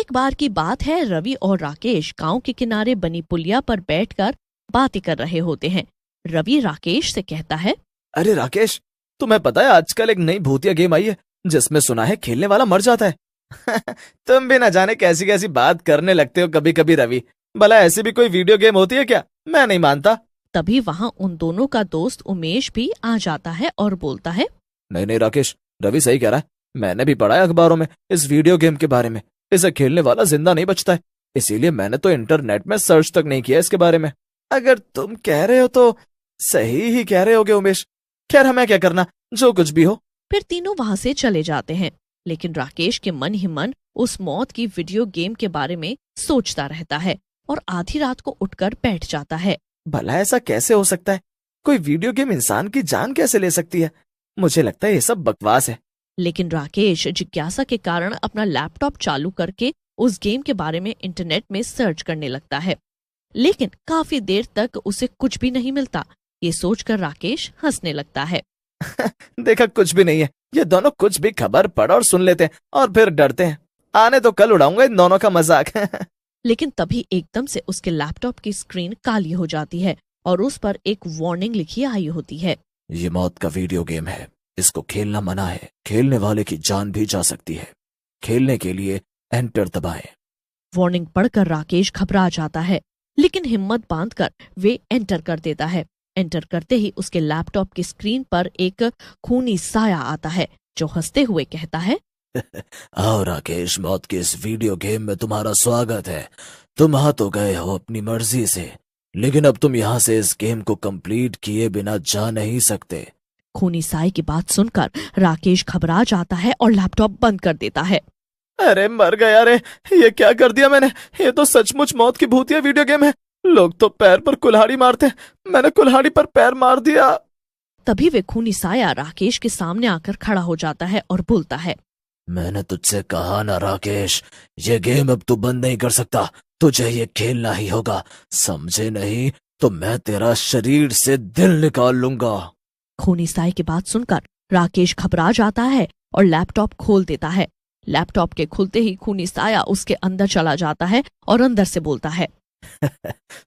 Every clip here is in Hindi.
एक बार की बात है, रवि और राकेश गांव के किनारे बनी पुलिया पर बैठकर बातें कर रहे होते हैं। रवि राकेश से कहता है, अरे राकेश, तुम्हें पता है आजकल एक नई भूतिया गेम आई है जिसमें सुना है खेलने वाला मर जाता है। तुम भी न जाने कैसी कैसी बात करने लगते हो कभी कभी रवि। भला ऐसी भी कोई वीडियो गेम होती है क्या? मैं नहीं मानता। तभी वहां उन दोनों का दोस्त उमेश भी आ जाता है और बोलता है, नहीं नहीं राकेश, रवि सही कह रहा है। मैंने भी पढ़ा है अखबारों में इस वीडियो गेम के बारे में। इसे खेलने वाला जिंदा नहीं बचता है, इसीलिए मैंने तो इंटरनेट में सर्च तक नहीं किया इसके बारे में। अगर तुम कह रहे हो तो सही ही कह रहे होगे उमेश। खैर हमें क्या करना, जो कुछ भी हो। फिर तीनों वहां से चले जाते हैं। लेकिन राकेश के मन ही मन उस मौत की वीडियो गेम के बारे में सोचता रहता है और आधी रात को उठकर बैठ जाता है। भला ऐसा कैसे हो सकता है? कोई वीडियो गेम इंसान की जान कैसे ले सकती है? मुझे लगता है ये सब बकवास है। लेकिन राकेश जिज्ञासा के कारण अपना लैपटॉप चालू करके उस गेम के बारे में इंटरनेट में सर्च करने लगता है। लेकिन काफी देर तक उसे कुछ भी नहीं मिलता। ये सोचकर राकेश हंसने लगता है। देखा, कुछ भी नहीं है। ये दोनों कुछ भी खबर पढ़ और सुन लेते हैं और फिर डरते हैं। आने तो कल उड़ाऊंगा इन दोनों का मजाक। लेकिन तभी एकदम से उसके लैपटॉप की स्क्रीन काली हो जाती है और उस पर एक वार्निंग लिखी आई होती है। ये मौत का वीडियो गेम है, इसको खेलना मना है। खेलने वाले की जान भी जा सकती है। खेलने के लिए एंटर दबाएं। वार्निंग पढ़कर राकेश घबरा जाता है, लेकिन हिम्मत बांधकर वे एंटर कर देता है। एंटर करते ही उसके लैपटॉप की स्क्रीन पर एक खूनी साया आता है जो हंसते हुए कहता है, आओ राकेश, मौत के इस वीडियो गेम में तुम्हारा स्वागत है। तुम आ तो गए हो अपनी मर्जी से, लेकिन अब तुम यहाँ से इस गेम को कंप्लीट किए बिना जा नहीं सकते। खूनी साए की बात सुनकर राकेश घबरा जाता है और लैपटॉप बंद कर देता है। अरे मर गया रे, ये क्या कर दिया मैंने? ये तो सचमुच मौत की भूतिया वीडियो गेम है। लोग तो पैर पर कुल्हाड़ी मारते हैं, मैंने कुल्हाड़ी पर पैर मार दिया। तभी वे खूनी साया राकेश के सामने आकर खड़ा हो जाता है और बोलता है, मैंने तुझसे कहा ना राकेश, ये गेम अब तू बंद नहीं कर सकता। तुझे ये खेलना ही होगा, समझे? नहीं तो मैं तेरा शरीर से दिल निकाल लूंगा। खूनी साए की बात सुनकर राकेश घबरा जाता है और लैपटॉप खोल देता है। लैपटॉप के खुलते ही खूनी साया उसके अंदर चला जाता है और अंदर से बोलता है,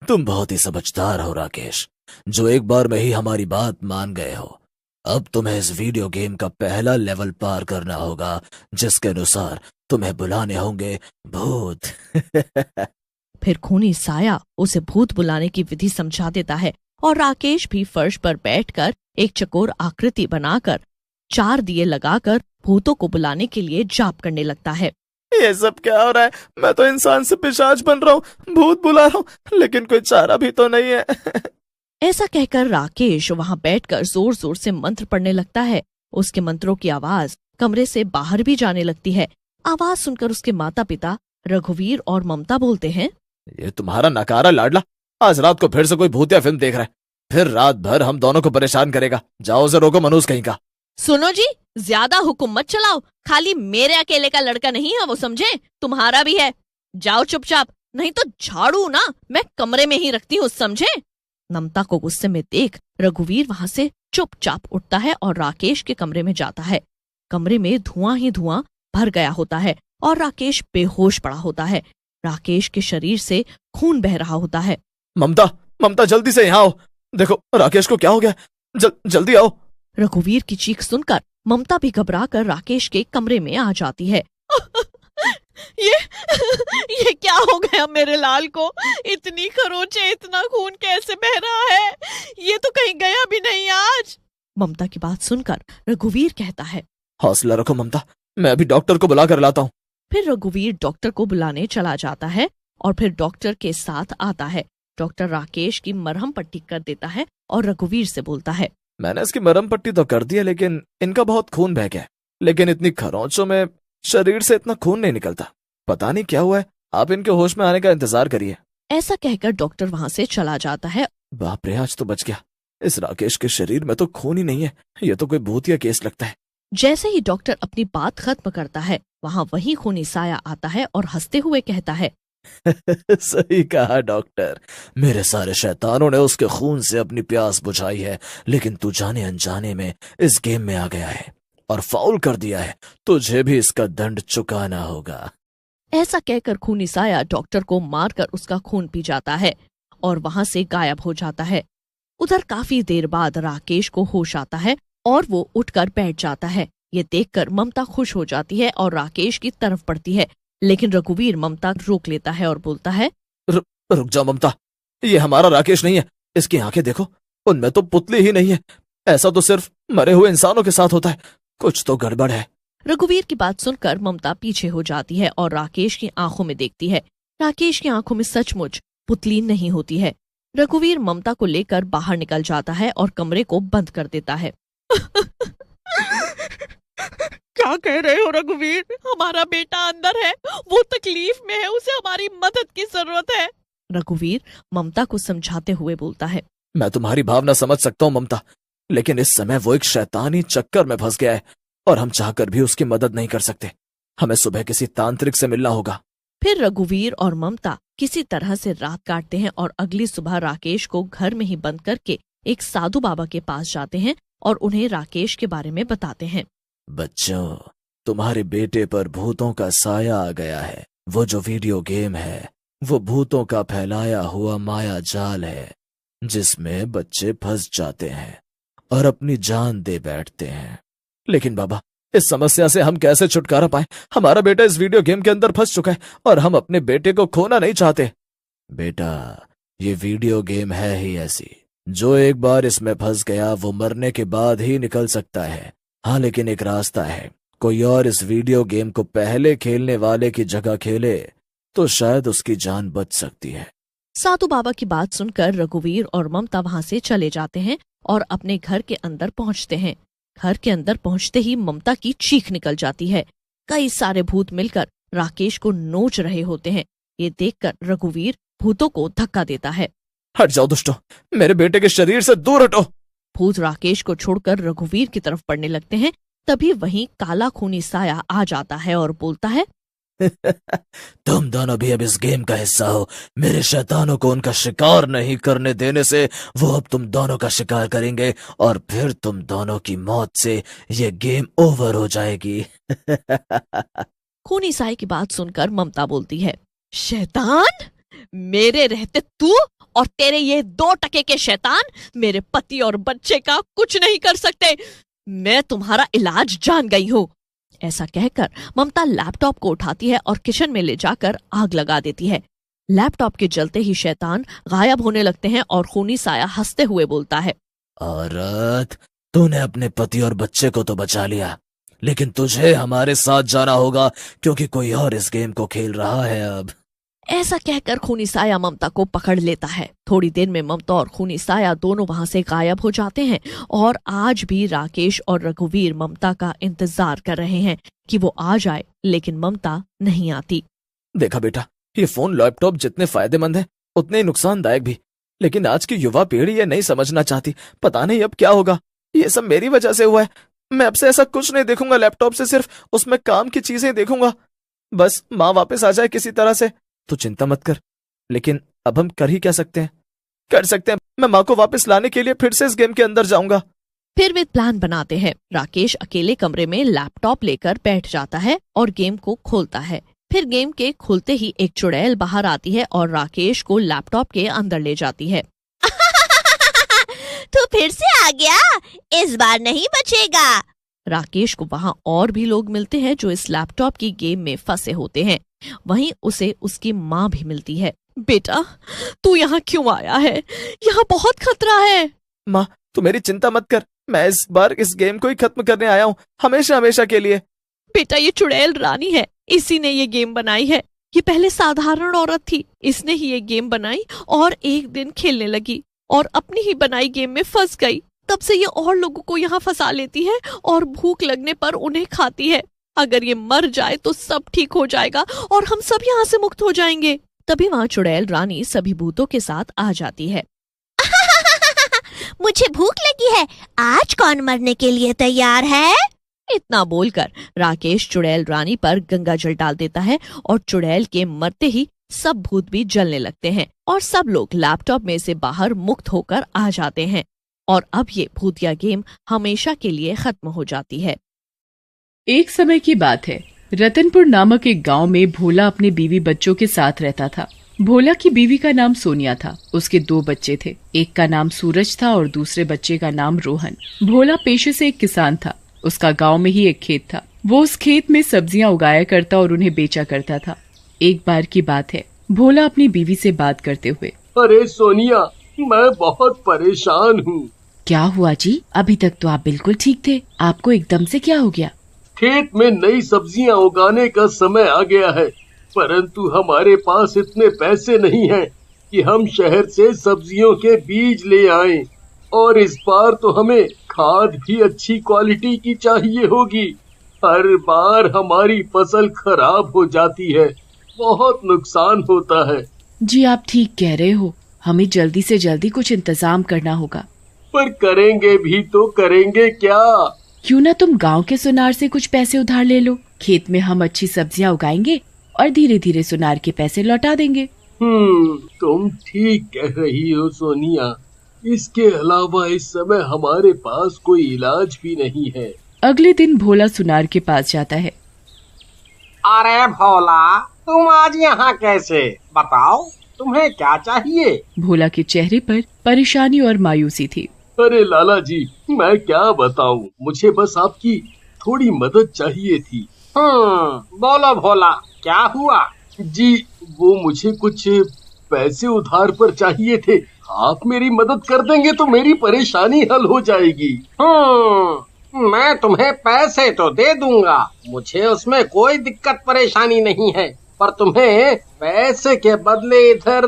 तुम बहुत ही समझदार हो राकेश, जो एक बार में ही हमारी बात मान गए हो। अब तुम्हें इस वीडियो गेम का पहला लेवल पार करना होगा, जिसके अनुसार तुम्हें बुलाने होंगे भूत। फिर खूनी साया उसे भूत बुलाने की विधि समझा देता है और राकेश भी फर्श पर बैठकर एक चकोर आकृति बनाकर 4 दिए लगाकर भूतों को बुलाने के लिए जाप करने लगता है। ये सब क्या हो रहा है? मैं तो इंसान से पिशाच बन रहा हूँ, भूत बुला रहा हूँ, लेकिन कोई चारा भी तो नहीं है। ऐसा कहकर राकेश वहां बैठकर जोर जोर से मंत्र पढ़ने लगता है। उसके मंत्रों की आवाज कमरे से बाहर भी जाने लगती है। आवाज सुनकर उसके माता पिता रघुवीर और ममता बोलते हैं, ये तुम्हारा नकारा लाडला आज रात को फिर से कोई भूतिया फिल्म देख रहा है, फिर रात भर हम दोनों को परेशान करेगा। जाओ उसे रोको, मनूस कहीं का। सुनो जी, ज्यादा हुक्म मत चलाओ। खाली मेरे अकेले का लड़का नहीं है वो, समझे? तुम्हारा भी है। जाओ चुपचाप, नहीं तो झाड़ू ना मैं कमरे में ही रखती हूँ, समझे? ममता को गुस्से में देख रघुवीर वहां से चुपचाप उठता है और राकेश के कमरे में जाता है। कमरे में धुआं ही धुआं भर गया होता है और राकेश बेहोश पड़ा होता है। राकेश के शरीर से खून बह रहा होता है। ममता, ममता जल्दी से यहाँ आओ। देखो राकेश को क्या हो गया, जल्दी आओ। रघुवीर की चीख सुनकर ममता भी घबरा कर राकेश के कमरे में आ जाती है। ये क्या हो गया मेरे लाल को? इतनी खरोंचे, इतना खून कैसे बह रहा है? ये तो कहीं गया भी नहीं आज। ममता की बात सुनकर रघुवीर कहता है, हौसला रखो ममता, मैं अभी डॉक्टर को बुला कर लाता हूँ। फिर रघुवीर डॉक्टर को बुलाने चला जाता है और फिर डॉक्टर के साथ आता है। डॉक्टर राकेश की मरहम पट्टी कर देता है और रघुवीर से बोलता है, मैंने इसकी मरहम पट्टी तो कर दी है, लेकिन इनका बहुत खून बह गया। लेकिन इतनी खरोंचों में शरीर से इतना खून नहीं निकलता, पता नहीं क्या हुआ है। आप इनके होश में आने का इंतजार करिए। ऐसा कहकर डॉक्टर वहां से चला जाता है। बाप रे, आज तो बच गया। इस राकेश के शरीर में तो खून ही नहीं है, ये तो कोई भूतिया केस लगता है। जैसे ही डॉक्टर अपनी बात खत्म करता है, वहाँ वही खूनी साया आता है और हंसते हुए कहता है, सही कहा डॉक्टर, मेरे सारे शैतानों ने उसके खून से अपनी प्यास बुझाई है, लेकिन तू जाने अनजाने में इस गेम में आ गया है और फाउल कर दिया है। तुझे भी इसका दंड चुकाना होगा। ऐसा कहकर खूनी साया डॉक्टर को मारकर उसका खून पी जाता है और वहां से गायब हो जाता है। उधर काफी देर बाद राकेश को होश आता है और वो उठकर बैठ जाता है। ये देखकर ममता खुश हो जाती है और राकेश की तरफ बढ़ती है, लेकिन रघुवीर ममता रोक लेता है और बोलता है, रुक जाओ ममता, ये हमारा राकेश नहीं है। इसकी आंखें देखो, उनमें तो पुतली ही नहीं है। ऐसा तो सिर्फ मरे हुए इंसानों के साथ होता है। कुछ तो गड़बड़ है। रघुवीर की बात सुनकर ममता पीछे हो जाती है और राकेश की आंखों में देखती है। राकेश की आंखों में सचमुच पुतली नहीं होती है। रघुवीर ममता को लेकर बाहर निकल जाता है और कमरे को बंद कर देता है। क्या कह रहे हो रघुवीर? हमारा बेटा अंदर है, वो तकलीफ में है, उसे हमारी मदद की जरूरत है। रघुवीर ममता को समझाते हुए बोलता है, मैं तुम्हारी भावना समझ सकता हूँ ममता, लेकिन इस समय वो एक शैतानी चक्कर में फंस गया है और हम चाहकर भी उसकी मदद नहीं कर सकते। हमें सुबह किसी तांत्रिक से मिलना होगा। फिर रघुवीर और ममता किसी तरह से रात काटते हैं और अगली सुबह राकेश को घर में ही बंद करके एक साधु बाबा के पास जाते हैं और उन्हें राकेश के बारे में बताते हैं। बच्चों, तुम्हारे बेटे पर भूतों का साया आ गया है। वो जो वीडियो गेम है वो भूतों का फैलाया हुआ माया जाल है, जिसमें बच्चे फंस जाते हैं और अपनी जान दे बैठते हैं। लेकिन बाबा, इस समस्या से हम कैसे छुटकारा पाए? हमारा बेटा इस वीडियो गेम के अंदर फंस चुका है और हम अपने बेटे को खोना नहीं चाहते। बेटा, ये वीडियो गेम है ही ऐसी, जो एक बार इसमें फंस गया वो मरने के बाद ही निकल सकता है। हाँ, लेकिन एक रास्ता है। कोई और इस वीडियो गेम को पहले खेलने वाले की जगह खेले तो शायद उसकी जान बच सकती है। साधु बाबा की बात सुनकर रघुवीर और ममता वहां से चले जाते हैं और अपने घर के अंदर पहुंचते हैं। घर के अंदर पहुंचते ही ममता की चीख निकल जाती है। कई सारे भूत मिलकर राकेश को नोच रहे होते हैं। ये देखकर रघुवीर भूतों को धक्का देता है। हट जाओ दुष्टों, मेरे बेटे के शरीर से दूर हटो। भूत राकेश को छोड़कर रघुवीर की तरफ बढ़ने लगते हैं। तभी वहीं काला खूनी साया आ जाता है और बोलता है, तुम दोनों भी अब इस गेम का हिस्सा हो। मेरे शैतानों को उनका शिकार नहीं करने देने से वो अब तुम दोनों का शिकार करेंगे और फिर तुम दोनों की मौत से ये गेम ओवर हो जाएगी। खूनी साई की बात सुनकर ममता बोलती है, शैतान? मेरे रहते तू और तेरे ये 2 टके के शैतान मेरे पति और बच्चे का कुछ नहीं कर सकते। मैं तुम्हारा इलाज जान गई हूँ। ऐसा कहकर ममता लैपटॉप को उठाती है और किचन में ले जाकर आग लगा देती है। लैपटॉप के जलते ही शैतान गायब होने लगते हैं और खूनी साया हंसते हुए बोलता है, औरत, तूने अपने पति और बच्चे को तो बचा लिया, लेकिन तुझे हमारे साथ जाना होगा क्योंकि कोई और इस गेम को खेल रहा है अब। ऐसा कहकर खूनी साया ममता को पकड़ लेता है। थोड़ी देर में ममता और खूनी साया दोनों वहां से गायब हो जाते हैं और आज भी राकेश और रघुवीर ममता का इंतजार कर रहे हैं कि वो आ जाए, लेकिन ममता नहीं आती। देखा बेटा, ये फोन लैपटॉप जितने फायदेमंद है उतने ही नुकसानदायक भी, लेकिन आज की युवा पीढ़ी ये नहीं समझना चाहती। पता नहीं अब क्या होगा। ये सब मेरी वजह से हुआ है। मैं अब से ऐसा कुछ नहीं देखूंगा लैपटॉप से, सिर्फ उसमें काम की चीजें देखूंगा। बस माँ वापस आ जाए किसी तरह से। तो चिंता मत कर, लेकिन अब हम कर ही क्या सकते हैं? कर सकते हैं, मैं माँ को वापस लाने के लिए फिर से इस गेम के अंदर जाऊंगा। फिर वे प्लान बनाते हैं। राकेश अकेले कमरे में लैपटॉप लेकर बैठ जाता है और गेम को खोलता है। फिर गेम के खुलते ही एक चुड़ैल बाहर आती है और राकेश को लैपटॉप के अंदर ले जाती है। तू फिर से आ गया, इस बार नहीं बचेगा। राकेश को वहाँ और भी लोग मिलते हैं जो इस लैपटॉप की गेम में फंसे होते हैं। वहीं उसे उसकी माँ भी मिलती है। बेटा, तू यहाँ क्यों आया है? यहाँ बहुत खतरा है। माँ, तू मेरी चिंता मत कर, मैं इस बार इस गेम को ही खत्म करने आया हूँ, हमेशा हमेशा के लिए। बेटा, ये चुड़ैल रानी है, इसी ने ये गेम बनाई है। ये पहले साधारण औरत थी, इसने ही ये गेम बनाई और एक दिन खेलने लगी और अपनी ही बनाई गेम में फंस गई। तब से ये और लोगों को यहाँ फंसा लेती है और भूख लगने पर उन्हें खाती है। अगर ये मर जाए तो सब ठीक हो जाएगा और हम सब यहाँ से मुक्त हो जाएंगे। तभी वहाँ चुड़ैल रानी सभी भूतों के साथ आ जाती है। मुझे भूख लगी है, आज कौन मरने के लिए तैयार है? इतना बोलकर राकेश चुड़ैल रानी पर गंगा जल डाल देता है और चुड़ैल के मरते ही सब भूत भी जलने लगते हैं और सब लोग लैपटॉप में से बाहर मुक्त होकर आ जाते हैं और अब ये भूतिया गेम हमेशा के लिए खत्म हो जाती है। एक समय की बात है, रतनपुर नामक एक गांव में भोला अपने बीवी बच्चों के साथ रहता था। भोला की बीवी का नाम सोनिया था। उसके 2 बच्चे थे। एक का नाम सूरज था और दूसरे बच्चे का नाम रोहन। भोला पेशे से एक किसान था। उसका गांव में ही एक खेत था। वो उस खेत में सब्जियां उगाया करता और उन्हें बेचा करता था। एक बार की बात है, भोला अपनी बीवी से बात करते हुए, अरे सोनिया, मैं बहुत परेशान हूँ। क्या हुआ जी? अभी तक तो आप बिल्कुल ठीक थे, आपको एकदम से क्या हो गया? खेत में नई सब्जियां उगाने का समय आ गया है, परंतु हमारे पास इतने पैसे नहीं हैं कि हम शहर से सब्जियों के बीज ले आएं। और इस बार तो हमें खाद भी अच्छी क्वालिटी की चाहिए होगी। हर बार हमारी फसल खराब हो जाती है, बहुत नुकसान होता है। जी आप ठीक कह रहे हो, हमें जल्दी से जल्दी कुछ इंतजाम करना होगा। पर करेंगे भी तो करेंगे क्या? क्यों ना तुम गांव के सुनार से कुछ पैसे उधार ले लो। खेत में हम अच्छी सब्जियां उगाएंगे और धीरे धीरे सुनार के पैसे लौटा देंगे। तुम ठीक कह रही हो सोनिया। इसके अलावा इस समय हमारे पास कोई इलाज भी नहीं है। अगले दिन भोला सुनार के पास जाता है। अरे भोला, तुम आज यहाँ कैसे? बताओ, तुम्हें क्या चाहिए? भोला के चेहरे पर परेशानी और मायूसी थी। अरे लाला जी, मैं क्या बताऊं, मुझे बस आपकी थोड़ी मदद चाहिए थी। बोलो भोला, क्या हुआ? जी, वो मुझे कुछ पैसे उधार पर चाहिए थे। आप मेरी मदद कर देंगे तो मेरी परेशानी हल हो जाएगी। मैं तुम्हें पैसे तो दे दूंगा, मुझे उसमें कोई दिक्कत परेशानी नहीं है, पर तुम्हें पैसे के बदले इधर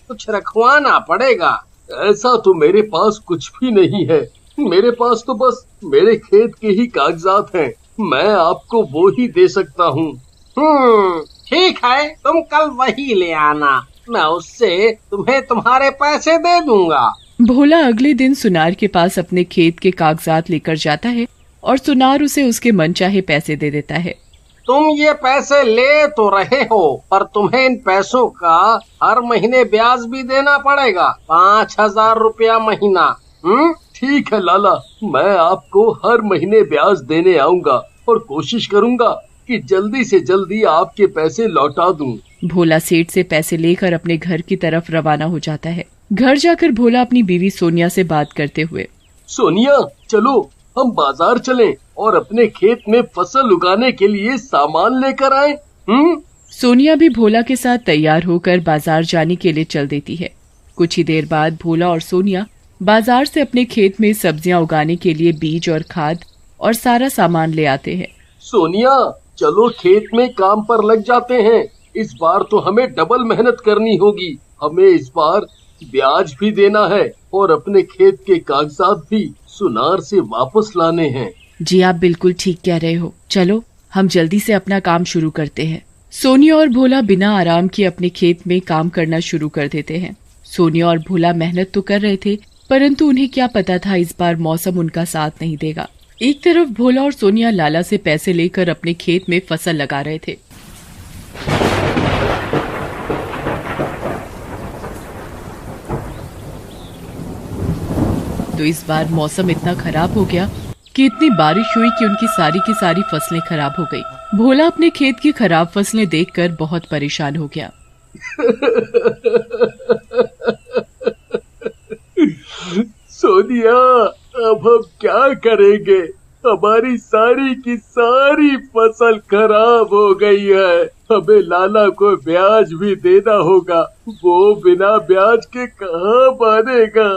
कुछ रखवाना पड़ेगा। ऐसा तो मेरे पास कुछ भी नहीं है। मेरे पास तो बस मेरे खेत के ही कागजात हैं। मैं आपको वो ही दे सकता हूँ। ठीक है, तुम कल वही ले आना, मैं उससे तुम्हें तुम्हारे पैसे दे दूंगा। भोला अगले दिन सुनार के पास अपने खेत के कागजात लेकर जाता है और सुनार उसे उसके मनचाहे पैसे दे देता है। तुम ये पैसे ले तो रहे हो, पर तुम्हें इन पैसों का हर महीने ब्याज भी देना पड़ेगा, 5,000 रुपया महीना। ठीक है लाला, मैं आपको हर महीने ब्याज देने आऊंगा और कोशिश करूंगा कि जल्दी से जल्दी आपके पैसे लौटा दूं। भोला सेठ से पैसे लेकर अपने घर की तरफ रवाना हो जाता है। घर जाकर भोला अपनी बीवी सोनिया से बात करते हुए, सोनिया, चलो हम बाजार चलें और अपने खेत में फसल उगाने के लिए सामान लेकर आए। सोनिया भी भोला के साथ तैयार होकर बाजार जाने के लिए चल देती है। कुछ ही देर बाद भोला और सोनिया बाजार से अपने खेत में सब्जियां उगाने के लिए बीज और खाद और सारा सामान ले आते हैं। सोनिया, चलो खेत में काम पर लग जाते हैं। इस बार तो हमें डबल मेहनत करनी होगी। हमें इस बार ब्याज भी देना है और अपने खेत के कागजात भी सुनार से वापस लाने हैं। जी आप बिल्कुल ठीक कह रहे हो, चलो हम जल्दी से अपना काम शुरू करते हैं। सोनिया और भोला बिना आराम के अपने खेत में काम करना शुरू कर देते हैं। सोनिया और भोला मेहनत तो कर रहे थे, परंतु उन्हें क्या पता था इस बार मौसम उनका साथ नहीं देगा। एक तरफ भोला और सोनिया लाला से पैसे लेकर अपने खेत में फसल लगा रहे थे। तो इस बार मौसम इतना खराब हो गया कि इतनी बारिश हुई कि उनकी सारी फसलें खराब हो गई। भोला अपने खेत की खराब फसलें देखकर बहुत परेशान हो गया। सोनिया, अब हम क्या करेंगे? हमारी सारी की सारी फसल खराब हो गई है। हमें लाला को ब्याज भी देना होगा, वो बिना ब्याज के कहाँ मानेगा?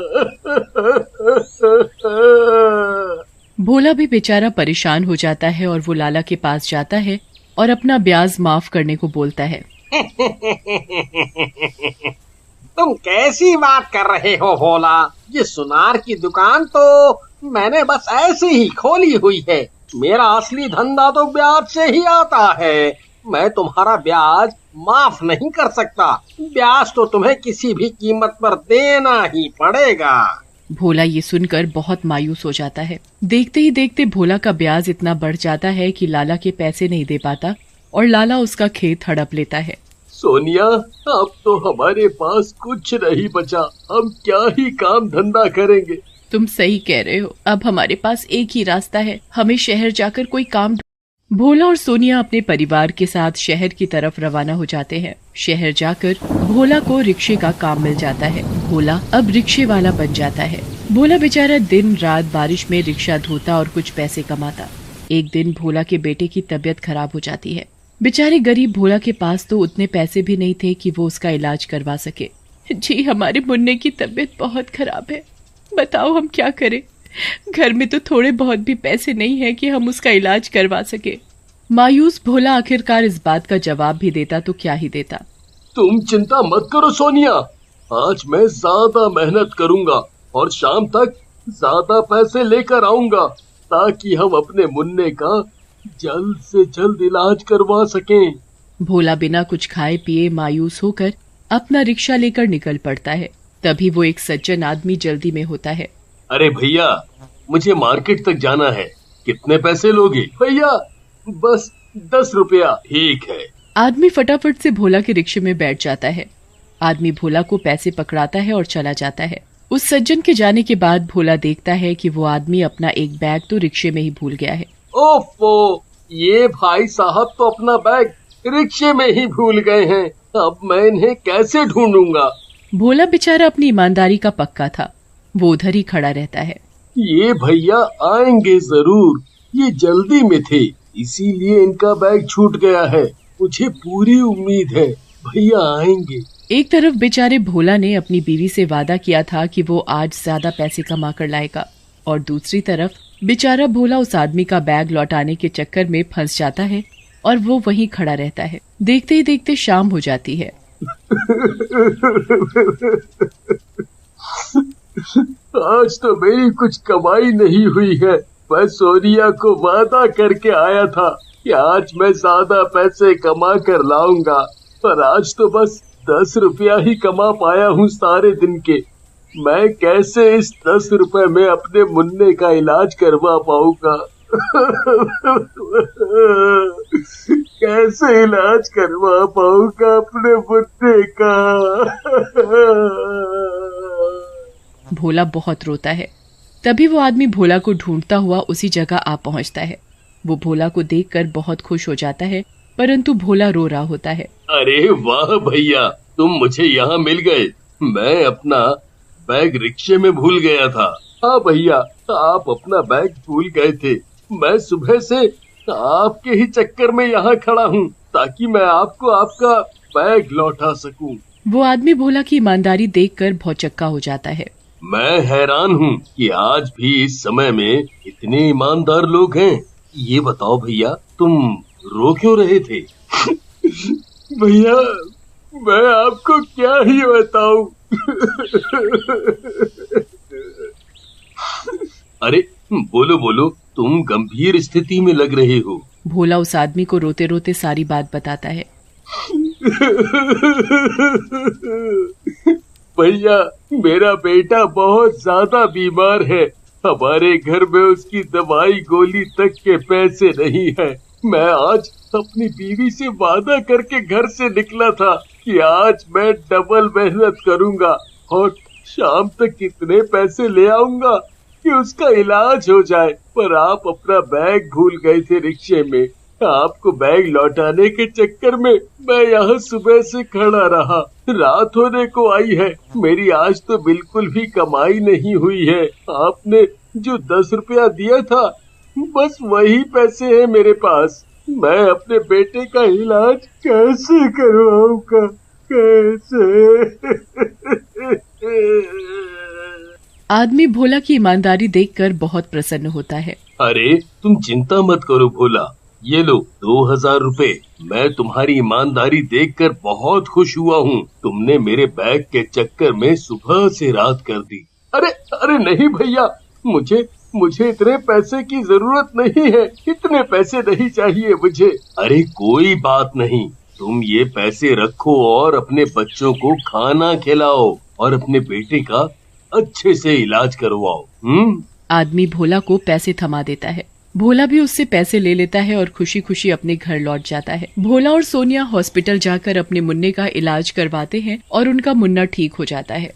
भोला भी बेचारा परेशान हो जाता है और वो लाला के पास जाता है और अपना ब्याज माफ करने को बोलता है। तुम कैसी बात कर रहे हो भोला? ये सुनार की दुकान तो मैंने बस ऐसे ही खोली हुई है। मेरा असली धंधा तो ब्याज से ही आता है। मैं तुम्हारा ब्याज माफ नहीं कर सकता। ब्याज तो तुम्हें किसी भी कीमत पर देना ही पड़ेगा। भोला ये सुनकर बहुत मायूस हो जाता है। देखते ही देखते भोला का ब्याज इतना बढ़ जाता है कि लाला के पैसे नहीं दे पाता और लाला उसका खेत हड़प लेता है। सोनिया, अब तो हमारे पास कुछ नहीं बचा। हम क्या ही काम धंधा करेंगे? तुम सही कह रहे हो, अब हमारे पास एक ही रास्ता है, हमें शहर जाकर कोई काम भोला और सोनिया अपने परिवार के साथ शहर की तरफ रवाना हो जाते हैं। शहर जाकर भोला को रिक्शे का काम मिल जाता है। भोला अब रिक्शे वाला बन जाता है। भोला बेचारा दिन रात बारिश में रिक्शा धोता और कुछ पैसे कमाता। एक दिन भोला के बेटे की तबीयत खराब हो जाती है। बेचारे गरीब भोला के पास तो उतने पैसे भी नहीं थे कि वो उसका इलाज करवा सके। जी, हमारे मुन्ने की तबीयत बहुत खराब है, बताओ हम क्या करें। घर में तो थोड़े बहुत भी पैसे नहीं है कि हम उसका इलाज करवा सके। मायूस भोला आखिरकार इस बात का जवाब भी देता तो क्या ही देता। तुम चिंता मत करो सोनिया, आज मैं ज्यादा मेहनत करूंगा और शाम तक ज्यादा पैसे लेकर आऊंगा ताकि हम अपने मुन्ने का जल्द से जल्द इलाज करवा सकें। भोला बिना कुछ खाए पिए मायूस होकर अपना रिक्शा लेकर निकल पड़ता है। तभी वो एक सज्जन आदमी जल्दी में होता है। अरे भैया, मुझे मार्केट तक जाना है, कितने पैसे लोगे? भैया बस 10 रुपया। ठीक है। आदमी फटाफट से भोला के रिक्शे में बैठ जाता है। आदमी भोला को पैसे पकड़ाता है और चला जाता है। उस सज्जन के जाने के बाद भोला देखता है कि वो आदमी अपना एक बैग तो रिक्शे में ही भूल गया है। ओफो, ये भाई साहब तो अपना बैग रिक्शे में ही भूल गए हैं। अब मैं इन्हें कैसे ढूंढूंगा? भोला बेचारा अपनी ईमानदारी का पक्का था। वो उधर ही खड़ा रहता है। ये भैया आएंगे जरूर, ये जल्दी में थे इसीलिए इनका बैग छूट गया है। मुझे पूरी उम्मीद है भैया आएंगे। एक तरफ बेचारे भोला ने अपनी बीवी से वादा किया था कि वो आज ज्यादा पैसे कमा कर लाएगा, और दूसरी तरफ बेचारा भोला उस आदमी का बैग लौटाने के चक्कर में फंस जाता है और वो वहीं खड़ा रहता है। देखते ही देखते शाम हो जाती है। आज तो मेरी कुछ कमाई नहीं हुई है। मैं सोनिया को वादा करके आया था कि आज मैं ज्यादा पैसे कमा कर लाऊंगा, पर आज तो बस 10 रुपया ही कमा पाया हूँ सारे दिन के। मैं कैसे इस 10 रुपए में अपने मुन्ने का इलाज करवा पाऊंगा? कैसे इलाज करवा पाऊंगा अपने मुन्ने का? भोला बहुत रोता है। तभी वो आदमी भोला को ढूंढता हुआ उसी जगह आ पहुंचता है। वो भोला को देखकर बहुत खुश हो जाता है, परंतु भोला रो रहा होता है। अरे वाह भैया, तुम मुझे यहाँ मिल गए। मैं अपना बैग रिक्शे में भूल गया था। हाँ भैया, आप अपना बैग भूल गए थे। मैं सुबह से आपके ही चक्कर में यहाँ खड़ा हूँ ताकि मैं आपको आपका बैग लौटा सकूं। वो आदमी भोला की ईमानदारी देखकर भौचक्का हो जाता है। मैं हैरान हूँ कि आज भी इस समय में इतने ईमानदार लोग हैं। ये बताओ भैया, तुम रो क्यों रहे थे? भैया, मैं आपको क्या ही बताऊं। अरे बोलो बोलो, तुम गंभीर स्थिति में लग रहे हो। भोला उस आदमी को रोते रोते सारी बात बताता है। भैया, मेरा बेटा बहुत ज्यादा बीमार है। हमारे घर में उसकी दवाई गोली तक के पैसे नहीं है। मैं आज अपनी बीवी से वादा करके घर से निकला था कि आज मैं डबल मेहनत करूंगा और शाम तक कितने पैसे ले आऊंगा कि उसका इलाज हो जाए, पर आप अपना बैग भूल गए थे रिक्शे में। आपको बैग लौटाने के चक्कर में मैं यहाँ सुबह से खड़ा रहा। रात होने को आई है, मेरी आज तो बिल्कुल भी कमाई नहीं हुई है। आपने जो 10 रुपया दिया था, बस वही पैसे हैं मेरे पास। मैं अपने बेटे का इलाज कैसे करवाऊंगा? कैसे? आदमी भोला की ईमानदारी देखकर बहुत प्रसन्न होता है। अरे तुम चिंता मत करो भोला, ये लो 2000 रुपए। मैं तुम्हारी ईमानदारी देखकर बहुत खुश हुआ हूँ। तुमने मेरे बैग के चक्कर में सुबह से रात कर दी। अरे अरे नहीं भैया, मुझे इतने पैसे की जरूरत नहीं है। इतने पैसे नहीं चाहिए मुझे। अरे कोई बात नहीं, तुम ये पैसे रखो और अपने बच्चों को खाना खिलाओ और अपने बेटे का अच्छे से इलाज करवाओ। आदमी भोला को पैसे थमा देता है। भोला भी उससे पैसे ले लेता है और खुशी खुशी अपने घर लौट जाता है। भोला और सोनिया हॉस्पिटल जाकर अपने मुन्ने का इलाज करवाते हैं और उनका मुन्ना ठीक हो जाता है।